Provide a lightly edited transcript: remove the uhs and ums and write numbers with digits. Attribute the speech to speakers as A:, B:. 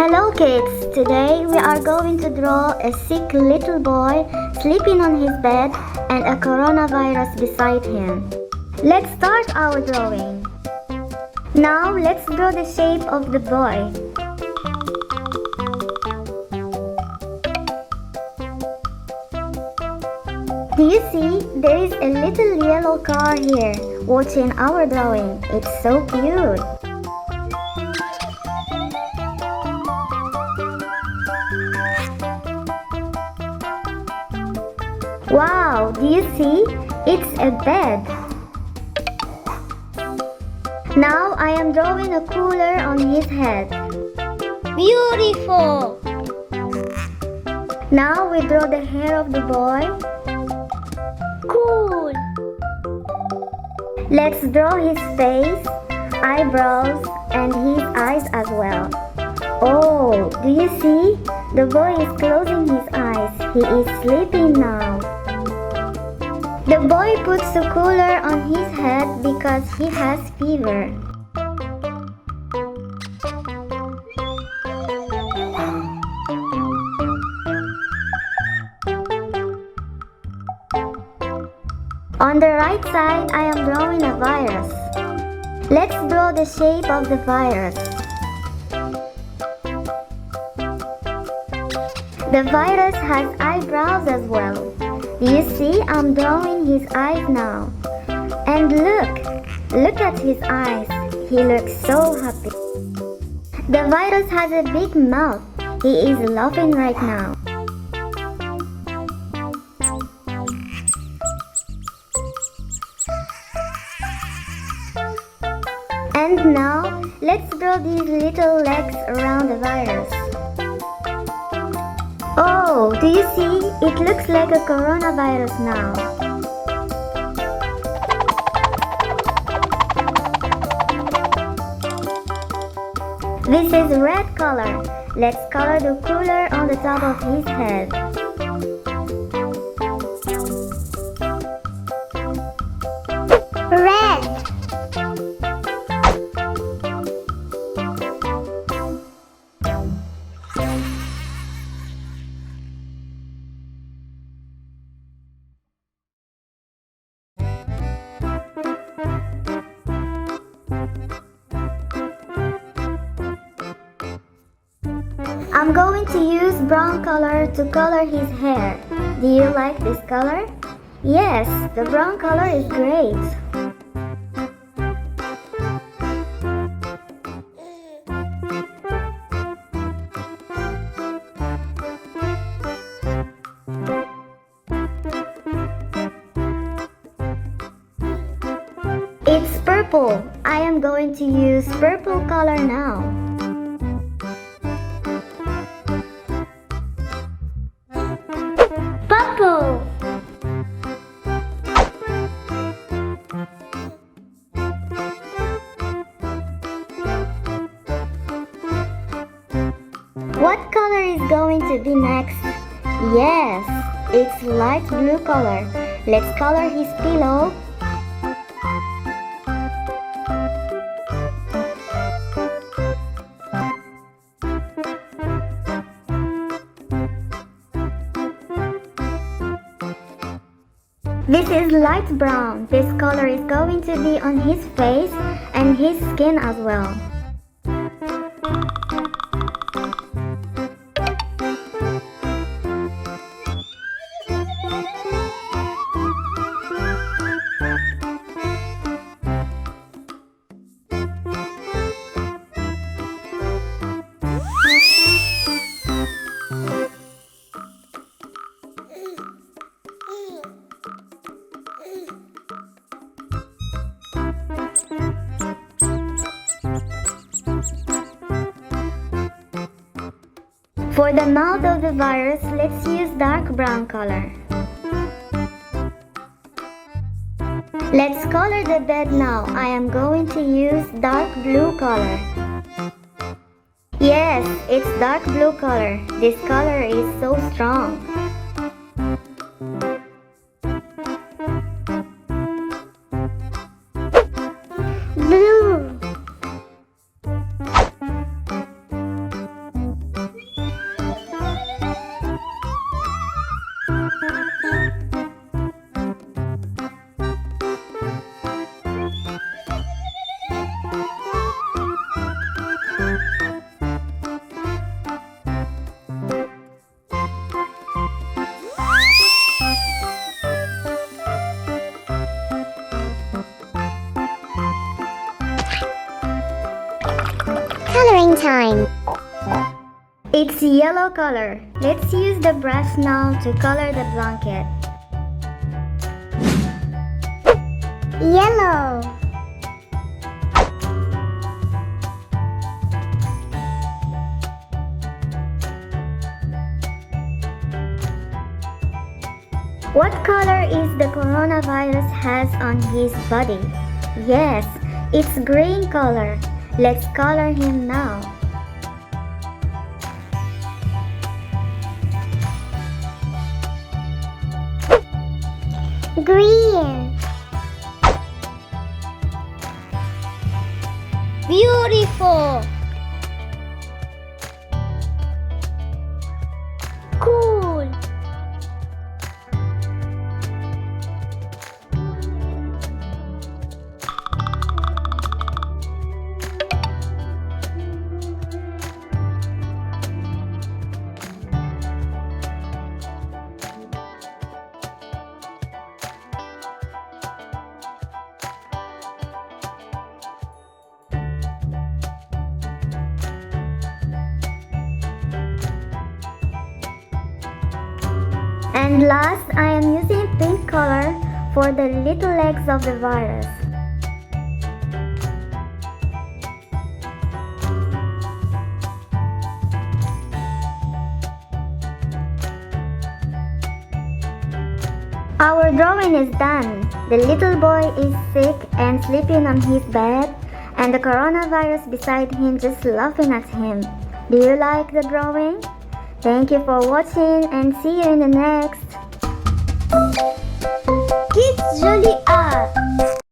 A: Hello kids! Today we are going to draw a sick little boy sleeping on his bed and a coronavirus beside him. Let's start our drawing. Now let's draw the shape of the boy. Do you see? There is a little yellow car here watching our drawing. It's so cute. Wow, do you see? It's a bed. Now I am drawing a cooler on his head.
B: Beautiful!
A: Now we draw the hair of the boy.
B: Cool!
A: Let's draw his face, eyebrows, and his eyes as well. Oh, do you see? The boy is closing his eyes. He is sleeping now. The boy puts a cooler on his head because he has fever. On the right side, I am drawing a virus. Let's draw the shape of the virus. The virus has eyebrows as well. Do you see? I'm drawing his eyes now. And look at his eyes. He looks so happy. The virus has a big mouth. He is laughing right now. And now, let's draw these little legs around the virus. Oh, do you see? It looks like a coronavirus now. This is red color. Let's color the cooler on the top of his head.
B: Red!
A: I'm going to use brown color to color his hair. Do you like this color? Yes, the brown color is great. It's purple. I am going to use purple color now.
B: Purple!
A: What color is going to be next? Yes, it's light blue color. Let's color his pillow. This is light brown. This color is going to be on his face and his skin as well. For the mouth of the virus, let's use dark brown color. Let's color the bed now. I am going to use dark blue color. Yes, it's dark blue color. This color is so strong.
B: Blue! Coloring time.
A: It's yellow color. Let's use the brush now to color the blanket.
B: Yellow.
A: What color is the coronavirus has on his body? Yes, it's green color. Let's color him now.
B: Green.
A: Beautiful.
B: Cool.
A: And last, I am using pink color for the little legs of the virus. Our drawing is done. The little boy is sick and sleeping on his bed, and the coronavirus beside him just laughing at him. Do you like the drawing? Thank you for watching and see you in the next.
B: Kids Jolie Art.